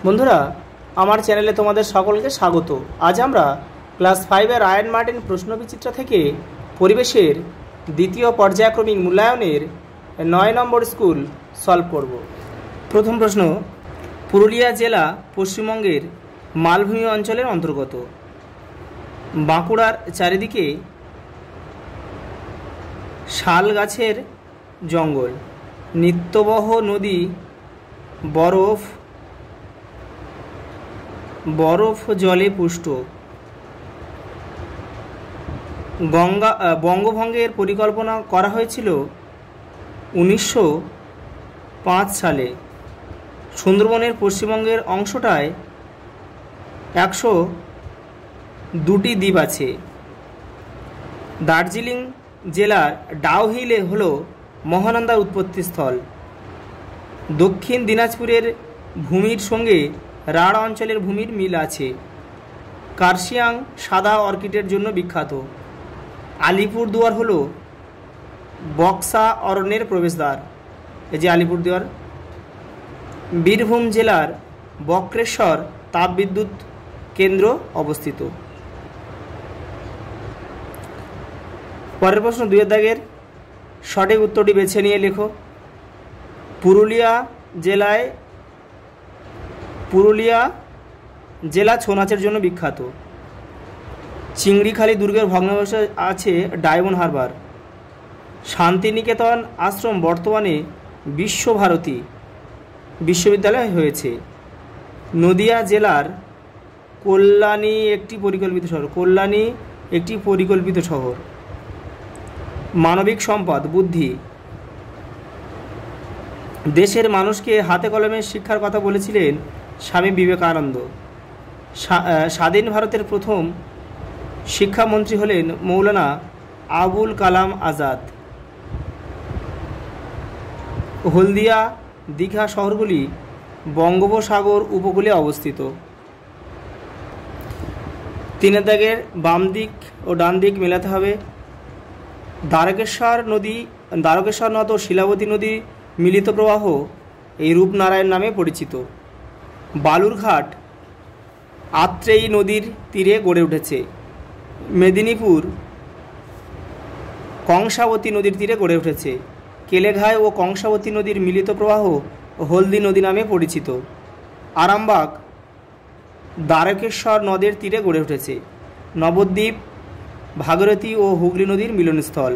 বন্ধুরা, আমার চ্যানেলে তোমাদের সকলকে স্বাগত। আজ আমরা ক্লাস 5-এর আয়ন মার্টিন প্রশ্নবিচিত্রা থেকে পরিবেশের দ্বিতীয় পর্যায়ক্রমিক মূল্যায়নের 9 নম্বর স্কুল সলভ করব। প্রথম প্রশ্ন, পুরুলিয়া জেলা পশ্চিমবঙ্গের মালভূমি অঞ্চলের অন্তর্গত। বাঁকুড়ার চারিদিকে শাল গাছের জঙ্গল, নিত্যবহ নদী বরফ জলে পুষ্ট। বঙ্গভঙ্গের পরিকল্পনা করা হয়েছিল 1905 সালে। সুন্দরবনের পশ্চিমবঙ্গের অংশটায় 102টি দ্বীপ আছে। দার্জিলিং জেলার ডাউহিলে হল মহানন্দার উৎপত্তিস্থল। দক্ষিণ দিনাজপুরের ভূমির সঙ্গে রাঢ় অঞ্চলের ভূমির মিল আছে। কার্শিয়াং সাদা অর্কিডের জন্য বিখ্যাত। আলিপুরদুয়ার হল বক্সা অরণ্যের প্রবেশদ্বার। এই যে আলিপুরদুয়ার। বীরভূম জেলার বক্রেশ্বর তাপবিদ্যুৎ কেন্দ্র অবস্থিত। পরের প্রশ্ন 2 দাগের সঠিক উত্তরটি বেছে নিয়ে লেখো। পুরুলিয়া জেলা ছৌ নাচের জন্য বিখ্যাত। চিংড়িখালি দুর্গের ভগ্নাবশেষ আছে ডায়মন্ড হারবার। শান্তিনিকেতন আশ্রম বর্তমানে বিশ্বভারতী বিশ্ববিদ্যালয় হয়েছে। নদিয়া জেলার কল্যাণী একটি পরিকল্পিত শহর। মানবিক সম্পদ বুদ্ধি। দেশের মানুষকে হাতে কলমে শিক্ষার কথা বলেছিলেন স্বামী বিবেকানন্দ। স্বাধীন ভারতের প্রথম শিক্ষামন্ত্রী হলেন মৌলানা আবুল কালাম আজাদ। হলদিয়া দীঘা শহরগুলি বঙ্গোপসাগর উপকূলে অবস্থিত। 3 দাগের বাম দিক ও ডান দিক মেলাতে হবে। দ্বারকেশ্বর নদ ও শিলাবতী নদী মিলিত প্রবাহ এই রূপনারায়ণ নামে পরিচিত। বালুরঘাট আত্রেয়ী নদীর তীরে গড়ে উঠেছে। মেদিনীপুর কংসাবতী নদীর তীরে গড়ে উঠেছে। কেলেঘাই ও কংসাবতী নদীর মিলিত প্রবাহ হলদি নদী নামে পরিচিত। আরামবাগ দ্বারকেশ্বর নদের তীরে গড়ে উঠেছে। নবদ্বীপ ভাগীরথী ও হুগলি নদীর মিলনস্থল।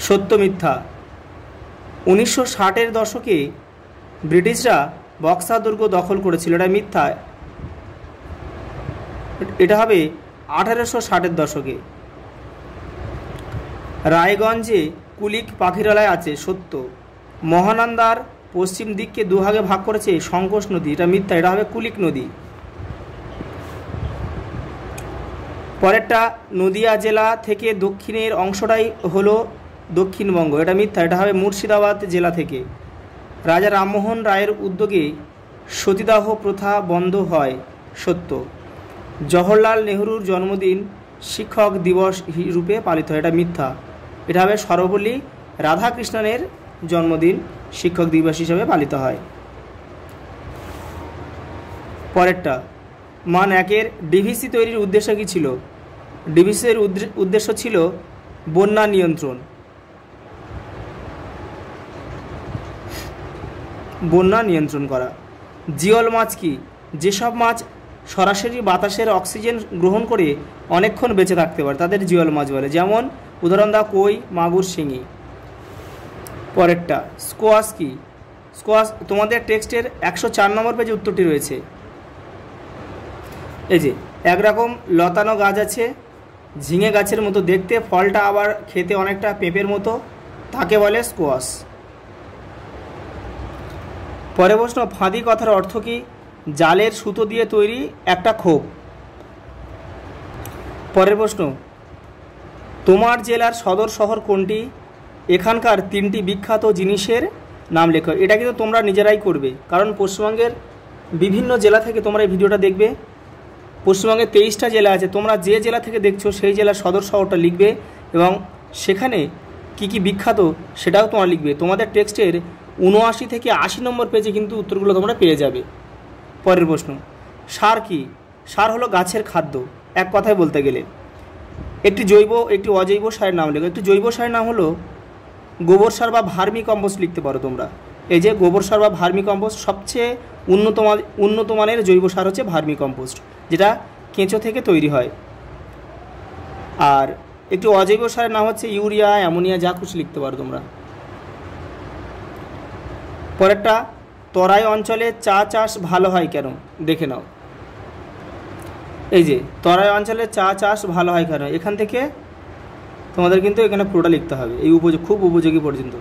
সত্য মিথ্যা। 1960-এর দশকে ব্রিটিশরা বক্সা দুর্গ দখল করেছিল। এটা মিথ্যা। এটা হবে 1860-এর দশকে। রায়গঞ্জে কুলিক পাখিরালয় আছে। সত্য। মহানন্দার পশ্চিম দিককে দুভাগে ভাগ করেছে সংকোষ নদী। এটা মিথ্যা। এটা হবে কুলিক নদী। পরেরটা, নদিয়া জেলা থেকে দক্ষিণের অংশটাই হলো দক্ষিণবঙ্গ। এটা মিথ্যা। এটা হবে মুর্শিদাবাদ জেলা থেকে। রাজা রামমোহন রায়ের উদ্যোগে সতীদাহ প্রথা বন্ধ হয়। সত্য। জওহরলাল নেহরুর জন্মদিন শিক্ষক দিবস রূপে পালিত হয়। এটা মিথ্যা। এটা হবে সর্বপল্লী রাধাকৃষ্ণনের জন্মদিন শিক্ষক দিবস হিসাবে পালিত হয়। পরেরটা, মান 1-এর ডিভিসি তৈরির উদ্দেশ্য কী ছিল? ডিভিসির উদ্দেশ্য ছিল বন্যা নিয়ন্ত্রণ করা। জিওল মাছ কি? যেসব মাছ সরাসরি বাতাসের অক্সিজেন গ্রহণ করে অনেকক্ষণ বেঁচে থাকতে পারে তাদের জিওল মাছ বলে। যেমন উদাহরণ দাও, কই, মাগুর, শিঙি। পরেরটা, স্কোয়াশ কি? স্কোয়াশ তোমাদের টেক্সটের 104 নম্বর পেজে উত্তরটি রয়েছে। এই যে একরকম লতানো গাছ আছে, ঝিঙে গাছের মতো দেখতে, ফলটা আবার খেতে অনেকটা পেঁপের মতো, তাকে বলে স্কোয়াশ। পরের প্রশ্ন, ফাঁদি কথার অর্থ কি? জালের সুতো দিয়ে তৈরি একটা খোপ। পরের প্রশ্ন, তোমার জেলার সদর শহর কোনটি? এখানকার 3টি বিখ্যাত জিনিসের নাম লেখো। এটা কিন্তু তোমরা নিজেরাই করবে, কারণ পশ্চিমবঙ্গের বিভিন্ন জেলা থেকে তোমরা এই ভিডিওটা দেখবে। পশ্চিমবঙ্গে 23টা জেলা আছে। তোমরা যে জেলা থেকে দেখছো সেই জেলার সদর শহরটা লিখবে এবং সেখানে কি কি বিখ্যাত সেটাও তোমরা লিখবে। তোমাদের টেক্সটের ৭৯ থেকে ৮০ নম্বর পেজে কিন্তু উত্তরগুলো তোমরা পেয়ে যাবে। পরের প্রশ্ন, সার কি? সার হলো গাছের খাদ্য, এক কথায় বলতে গেলে। একটি জৈব একটি অজৈব সারের নাম লেখো। একটি জৈব সারের নাম হলো গোবর সার বা ভার্মি কম্পোস্ট লিখতে পারো তোমরা। এই যে গোবর সার বা ভার্মি কম্পোস্ট, সবচেয়ে উন্নত মানের জৈব সার হচ্ছে ভার্মি কম্পোস্ট, যেটা কেঁচো থেকে তৈরি হয়। আর একটি অজৈব সারের নাম হচ্ছে ইউরিয়া, অ্যামোনিয়া, যা খুশি লিখতে পারো তোমরা। পরেরটা, তরাই অঞ্চলে চা চাষ ভালো হয় কেন? দেখে নাও। এই যে তরাই অঞ্চলে চা চাষ ভালো হয় কেন, এখান থেকে তোমাদের কিন্তু এখানে পুরোটা লিখতে হবে, এই খুব উপযোগী পর্যন্ত।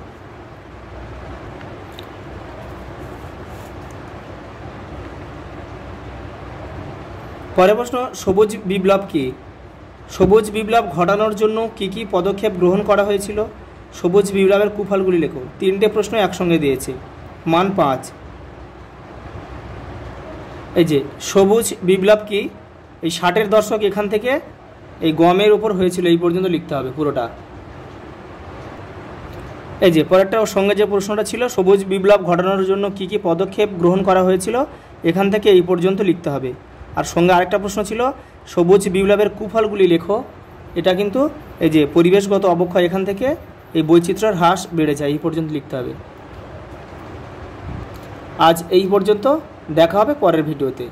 পরের প্রশ্ন, সবুজ বিপ্লব কি? সবুজ বিপ্লব ঘটানোর জন্য কি কি পদক্ষেপ গ্রহণ করা হয়েছিল? সবুজ বিপ্লবের কুফলগুলি লেখো। 3টে প্রশ্ন একসঙ্গে দিয়েছে, মান 5। এই যে সবুজ বিপ্লব কি, এই 60-এর দশক এখান থেকে এই গমের উপর হয়েছিল, এই পর্যন্ত লিখতে হবে পুরোটা। এই যে পরেরটা ওর সঙ্গে যে প্রশ্নটা ছিল, সবুজ বিপ্লব ঘটানোর জন্য কি কি পদক্ষেপ গ্রহণ করা হয়েছিল, এখান থেকে এই পর্যন্ত লিখতে হবে। আর সঙ্গে আরেকটা প্রশ্ন ছিল, সবুজ বিপ্লবের কুফলগুলি লেখো। এটা কিন্তু এই যে পরিবেশগত অবক্ষয়, এখান থেকে এই বৈচিত্র্যের হ্রাস বেড়ে যায়, এই পর্যন্ত লিখতে হবে। আজ এই পর্যন্ত, দেখা হবে পরের ভিডিওতে।